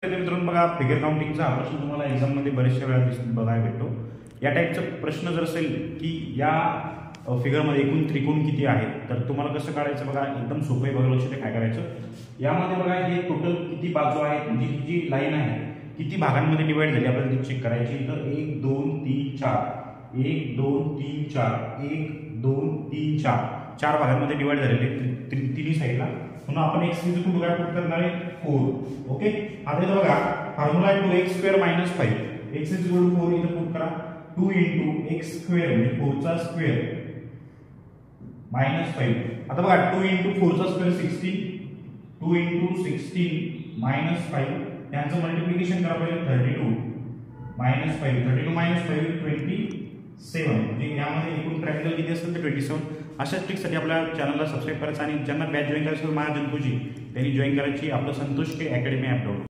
मित्रांनो बघा, फिगर काउंटिंगचा हा प्रश्न तुम्हाला एक्झाममध्ये बरेचशा वेळा बघायला भेटतो. या टाईपचा प्रश्न जर असेल की या फिगरमध्ये एकूण त्रिकोण किती आहेत, तर तुम्हाला कसं काढायचं बघा, एकदम सोपं आहे. बघा, लक्ष काय करायचं, यामध्ये बघा हे टोटल किती बाजू आहेत, म्हणजे ही जी लाईन आहे किती भागांमध्ये डिवाइड झाली आपल्याला ती चेक करायची. तर 1 2 3 4 1 2 3 4 1 2 3 4 4 भागांमध्ये डिवाइड झालेले तिन्ही साईडला. पुन्हा आपण x इक्वल काय पुट करणार आहे 4. ओके, आता इथं बघा फॉर्म्युला आहे 2x² - 5. x इक्वल 4 इथं पुट करा. 2 * x² म्हणजे 4 चा स्क्वेअर -5. आता बघा 2 * 4 चा स्क्वेअर 16. 2 * 16 -5 यांचं मल्टिप्लिकेशन करा पहिले. 32 - 5 32 - 5 27. म्हणजे यामध्ये एकूण ट्रायंगल किती असतात ते 27. अशाच ट्रिकसाठी आपल्या चॅनलला सबस्क्राईब करायचं आणि ज्यांना बॅच जॉईन करायचं माझ्या जंतूची त्यांनी जॉईन करायची आपलं संतोष के अकॅडमी ॲप डाउनलोड.